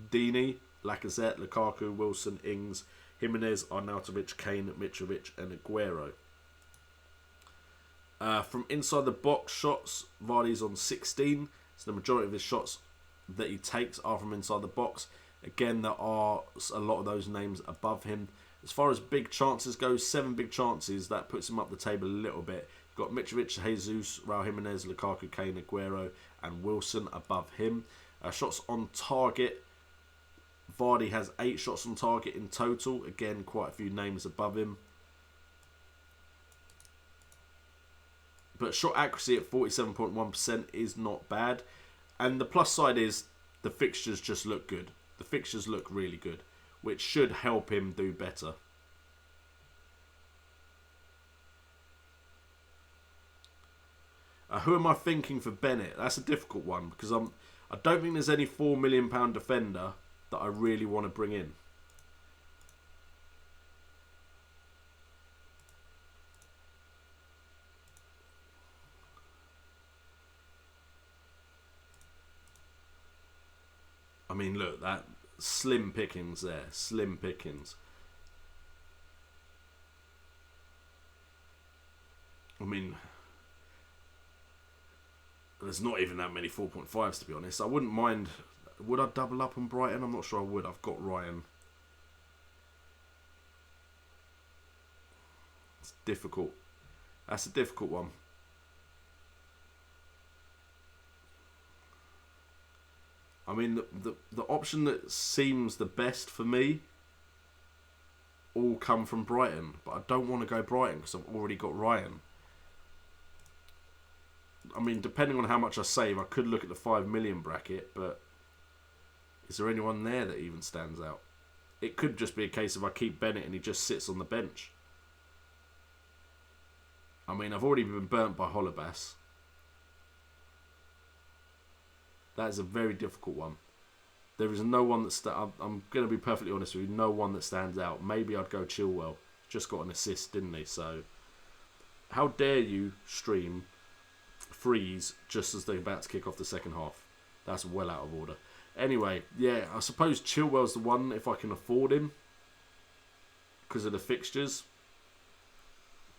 Dini, Lacazette, Lukaku, Wilson, Ings, Jimenez, Arnautovic, Kane, Mitrovic and Agüero. From inside the box shots, Vardy's on 16. So the majority of his shots that he takes are from inside the box. Again, there are a lot of those names above him. As far as big chances go, 7 big chances. That puts him up the table a little bit. You've got Mitrovic, Jesus, Raul Jimenez, Lukaku, Kane, Agüero and Wilson above him. Shots on target. Vardy has 8 shots on target in total. Again, quite a few names above him. But shot accuracy at 47.1% is not bad. And the plus side is the fixtures just look good. The fixtures look really good, which should help him do better. Who am I thinking for Bennett? That's a difficult one because I don't think there's any £4 million defender that I really want to bring in. I mean, look, that slim pickings there. Slim pickings. I mean, there's not even that many 4.5s to be honest. I wouldn't mind. Would I double up on Brighton? I'm not sure I would. I've got Ryan. It's difficult. That's a difficult one. I mean, the option that seems the best for me all come from Brighton. But I don't want to go Brighton because I've already got Ryan. I mean, depending on how much I save, I could look at the 5 million bracket, but is there anyone there that even stands out? It could just be a case of I keep Bennett and he just sits on the bench. I mean, I've already been burnt by Holobas. That is a very difficult one. There is no one that I'm going to be perfectly honest with you, no one that stands out. Maybe I'd go Chilwell. Just got an assist, didn't he? So, how dare you stream freeze just as they're about to kick off the second half? That's well out of order. Anyway, yeah, I suppose Chilwell's the one if I can afford him because of the fixtures.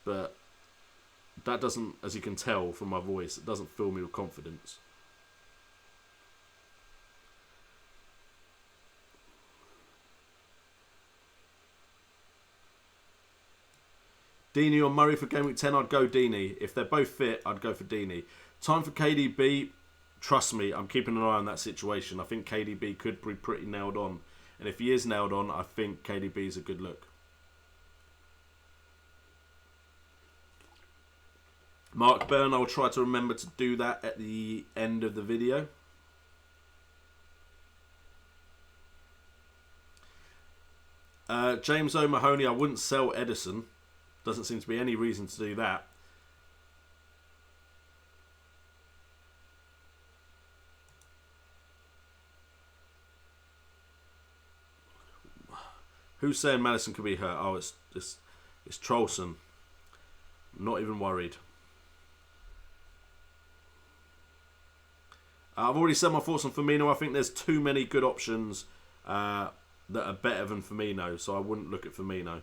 But that doesn't, as you can tell from my voice, it doesn't fill me with confidence. Dini or Murray for Game Week 10, I'd go Dini. If they're both fit, I'd go for Dini. Time for KDB. Trust me, I'm keeping an eye on that situation. I think KDB could be pretty nailed on. And if he is nailed on, I think KDB is a good look. Mark Byrne, I'll try to remember to do that at the end of the video. James O'Mahony, I wouldn't sell Edison. Doesn't seem to be any reason to do that. Who's saying Maddison could be hurt? Oh, it's Trollson. Not even worried. I've already said my thoughts on Firmino. I think there's too many good options that are better than Firmino, so I wouldn't look at Firmino.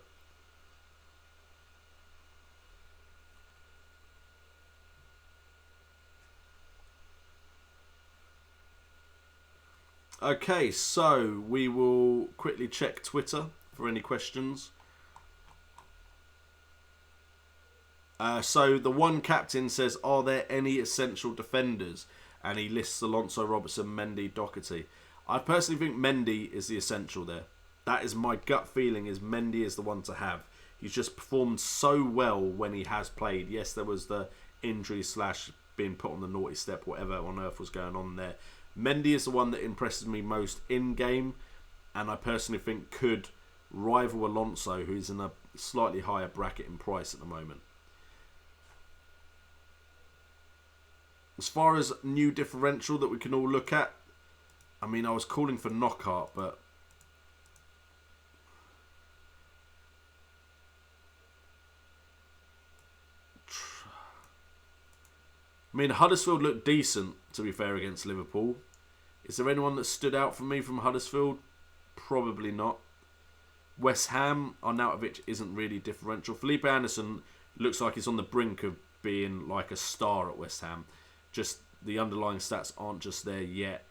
Okay, so we will quickly check Twitter for any questions. So the one captain says, are there any essential defenders? And he lists Alonso, Robertson, Mendy, Doherty. I personally think Mendy is the essential there. That is my gut feeling, is Mendy is the one to have. He's just performed so well when he has played. Yes, there was the injury / being put on the naughty step, whatever on earth was going on there. Mendy is the one that impresses me most in-game, and I personally think could rival Alonso, who's in a slightly higher bracket in price at the moment. As far as new differential that we can all look at, I mean, I was calling for Knockout, but I mean, Huddersfield looked decent, to be fair, against Liverpool. Is there anyone that stood out for me from Huddersfield? Probably not. West Ham, Arnautovic isn't really differential. Felipe Anderson looks like he's on the brink of being like a star at West Ham. Just the underlying stats aren't just there yet.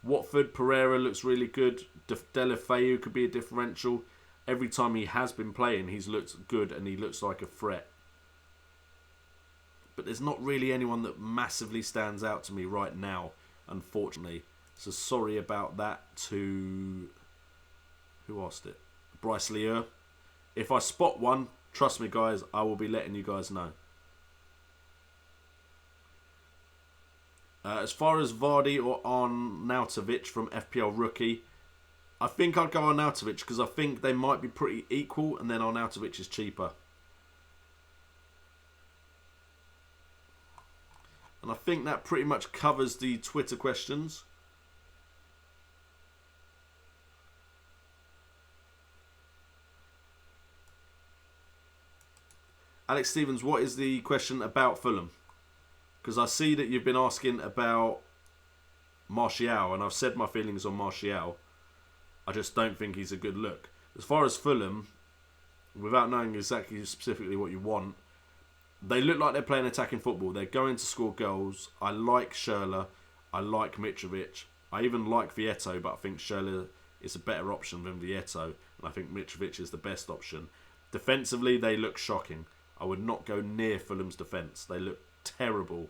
Watford, Pereira looks really good. Deulofeu could be a differential. Every time he has been playing, he's looked good and he looks like a threat. But there's not really anyone that massively stands out to me right now, unfortunately. So sorry about that to... Who asked it? Bryce Lear. If I spot one, trust me guys, I will be letting you guys know. As far as Vardy or Arnautovic from FPL Rookie, I think I'd go Arnautovic because I think they might be pretty equal, and then Arnautovic is cheaper. And I think that pretty much covers the Twitter questions. Alex Stevens, what is the question about Fulham? Because I see that you've been asking about Martial, and I've said my feelings on Martial. I just don't think he's a good look. As far as Fulham, without knowing exactly specifically what you want, they look like they're playing attacking football. They're going to score goals. I like Schürrle. I like Mitrovic. I even like Vieto, but I think Schürrle is a better option than Vieto. And I think Mitrovic is the best option. Defensively, they look shocking. I would not go near Fulham's defence. They look terrible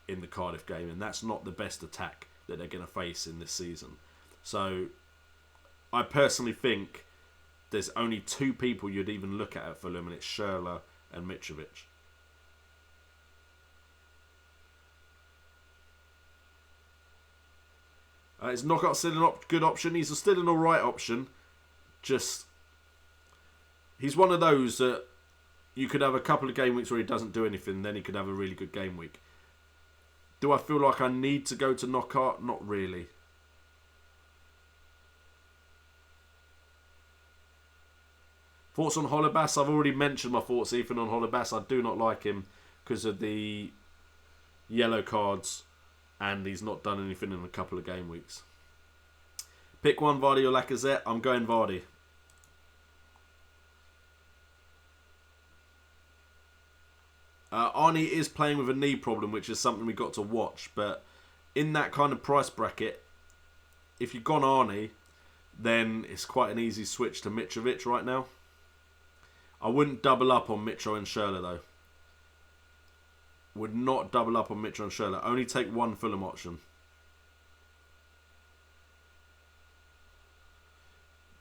in the Cardiff game, and that's not the best attack that they're going to face in this season. So I personally think there's only two people you'd even look at Fulham, and it's Schürrle and Mitrovic. Is Knockout still a good option? He's still an alright option. Just, he's one of those that you could have a couple of game weeks where he doesn't do anything, then he could have a really good game week. Do I feel like I need to go to Knockout? Not really. Thoughts on Holebas? I've already mentioned my thoughts, Ethan, on Holebas. I do not like him because of the yellow cards, and he's not done anything in a couple of game weeks. Pick one, Vardy or Lacazette. I'm going Vardy. Arnie is playing with a knee problem, which is something we got to watch. But in that kind of price bracket, if you've gone Arnie, then it's quite an easy switch to Mitrovic right now. I wouldn't double up on Mitro and Schürrle though. Would not double up on Mitro and Schürrle. Only take one Fulham option.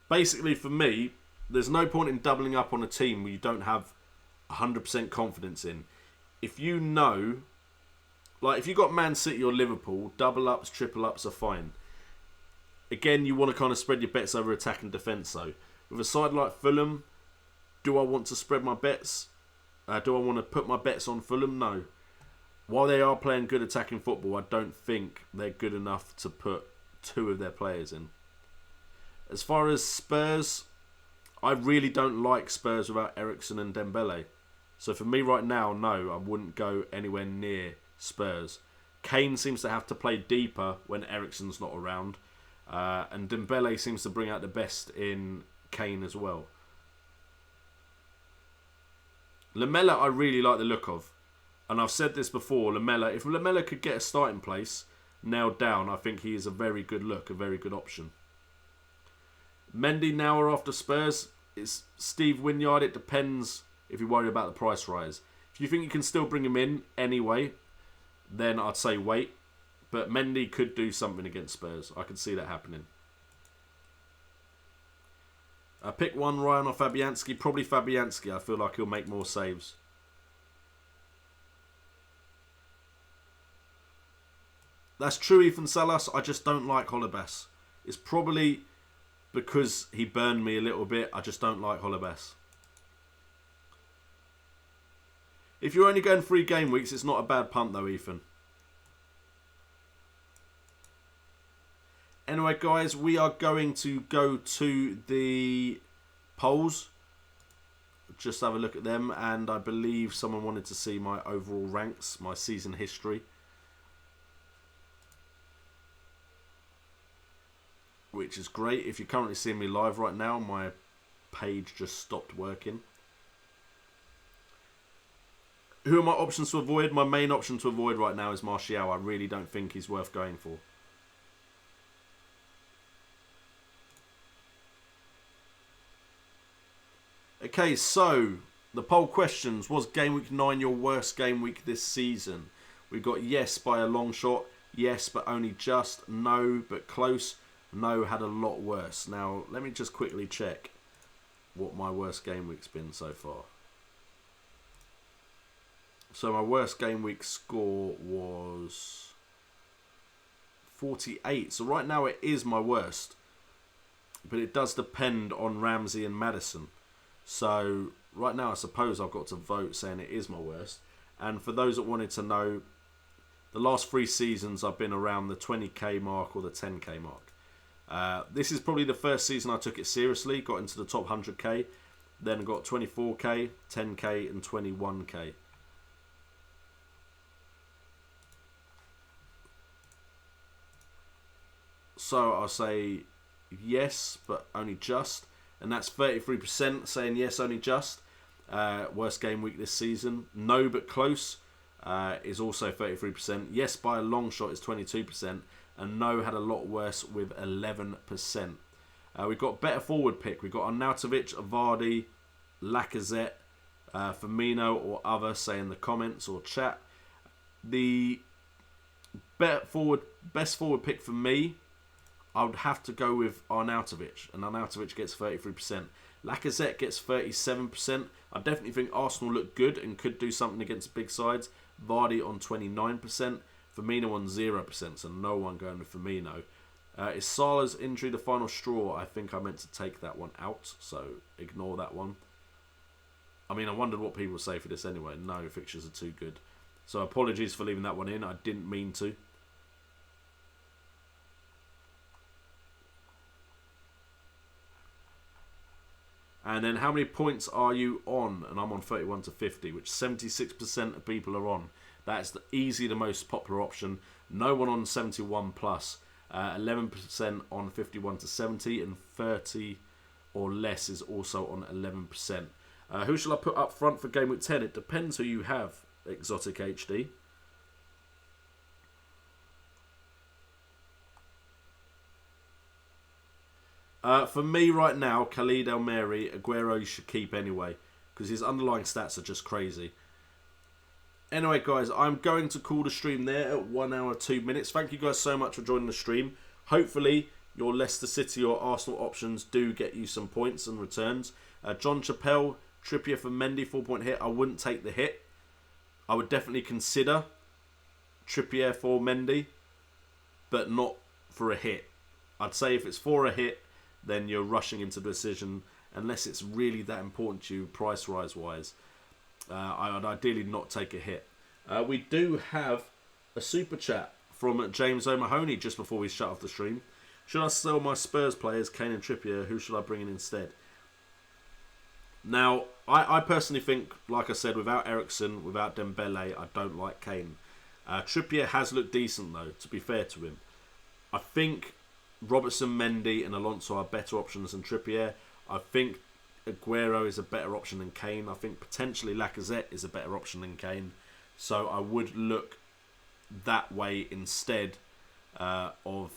Basically, for me, there's no point in doubling up on a team where you don't have 100% confidence in. if you know, like if you got Man City or Liverpool, double ups, triple ups are fine. Again, you want to kind of spread your bets over attack and defence though. With a side like Fulham, do I want to spread my bets? Do I want to put my bets on Fulham? No. While they are playing good attacking football, I don't think they're good enough to put 2 of their players in. As far as Spurs, I really don't like Spurs without Eriksen and Dembele. So for me right now, no, I wouldn't go anywhere near Spurs. Kane seems to have to play deeper when Eriksen's not around. And Dembele seems to bring out the best in Kane as well. Lamella I really like the look of. And I've said this before, Lamella, if Lamella could get a starting place nailed down, I think he is a very good look, a very good option. Mendy now are after Spurs. It's Steve Wynyard. It depends if you worry about the price rise. If you think you can still bring him in anyway, then I'd say wait. But Mendy could do something against Spurs. I could see that happening. Pick one, Ryan or Fabianski. Probably Fabianski. I feel like he'll make more saves. That's true, Ethan Salas. I just don't like Holebas. It's probably because he burned me a little bit. I just don't like Holebas. If you're only going 3 game weeks, it's not a bad punt though, Ethan. Anyway, guys, we are going to go to the polls. Just have a look at them. And I believe someone wanted to see my overall ranks, my season history. Which is great. If you're currently seeing me live right now, my page just stopped working. Who are my options to avoid? My main option to avoid right now is Martial. I really don't think he's worth going for. Okay, so the poll questions. Was Game Week 9 your worst game week this season? We got yes by a long shot, yes but only just, no but close, no had a lot worse. Now, let me just quickly check what my worst game week's been so far. So my worst game week score was 48. So right now it is my worst. But it does depend on Ramsey and Maddison. So right now I suppose I've got to vote saying it is my worst. And for those that wanted to know, the last 3 seasons I've been around the 20k mark or the 10k mark. This is probably the first season I took it seriously, got into the top 100k, then got 24k, 10k and 21k. So I'll say yes, but only just. And that's 33% saying yes, only just. Worst game week this season. No, but close is also 33%. Yes, by a long shot is 22%. And no had a lot worse with 11%. We've got better forward pick. We've got Arnautovic, Vardy, Lacazette, Firmino or other, say in the comments or chat. The best forward pick for me, I would have to go with Arnautovic, and Arnautovic gets 33%. Lacazette gets 37%. I definitely think Arsenal look good and could do something against big sides. Vardy on 29%, Firmino on 0%, so no one going with Firmino. Is Salah's injury the final straw? I think I meant to take that one out, so ignore that one. I mean, I wondered what people say for this anyway. No, fixtures are too good. So apologies for leaving that one in. I didn't mean to. And then how many points are you on? And I'm on 31 to 50, which 76% of people are on. That's easily the most popular option. No one on 71 plus. 11% on 51 to 70, and 30 or less is also on 11%. Who shall I put up front for Game Week 10? It depends who you have, Exotic HD. For me right now, Khalid El-Meri, Agüero you should keep anyway, because his underlying stats are just crazy. Anyway, guys, I'm going to call the stream there at 1 hour 2 minutes. Thank you guys so much for joining the stream. Hopefully, your Leicester City or Arsenal options do get you some points and returns. John Chappell, Trippier for Mendy, 4-point hit. I wouldn't take the hit. I would definitely consider Trippier for Mendy, but not for a hit. I'd say if it's for a hit, then you're rushing into the decision, unless it's really that important to you price-rise wise. I'd ideally not take a hit. We do have a super chat from James O'Mahony just before we shut off the stream. Should I sell my Spurs players, Kane and Trippier? Who should I bring in instead? Now, I personally think, like I said, without Eriksen, without Dembele, I don't like Kane. Trippier has looked decent, though, to be fair to him. I think Robertson, Mendy and Alonso are better options than Trippier. I think Agüero is a better option than Kane. I think potentially Lacazette is a better option than Kane. So I would look that way instead of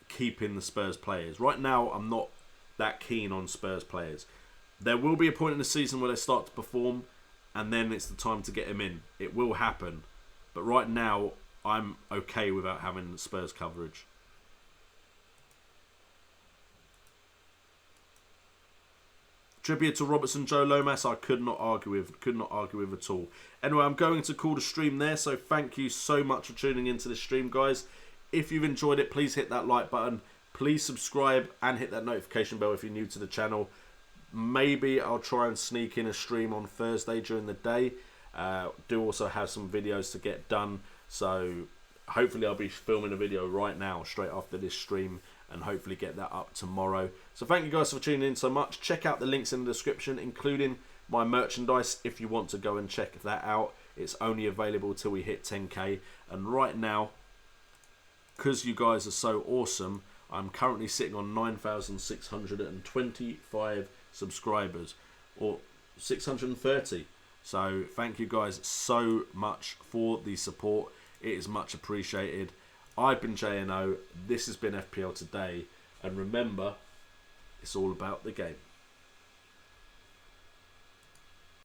keeping the Spurs players. Right now, I'm not that keen on Spurs players. There will be a point in the season where they start to perform, and then it's the time to get them in. It will happen. But right now, I'm okay without having Spurs coverage. Tribute to Robertson, Joe Lomas, I could not argue with at all. Anyway, I'm going to call the stream there, so thank you so much for tuning into the stream, guys. If you've enjoyed it, please hit that like button. Please subscribe and hit that notification bell if you're new to the channel. Maybe I'll try and sneak in a stream on Thursday during the day. Do also have some videos to get done, so hopefully I'll be filming a video right now straight after this stream and hopefully get that up tomorrow. So thank you guys for tuning in so much. Check out the links in the description, including my merchandise if you want to go and check that out. It's only available till we hit 10k, and right now, because you guys are so awesome, I'm currently sitting on 9,625 subscribers, or 630. So thank you guys so much for the support. It is much appreciated. I've been JNO, this has been FPL Today, and remember, it's all about the game.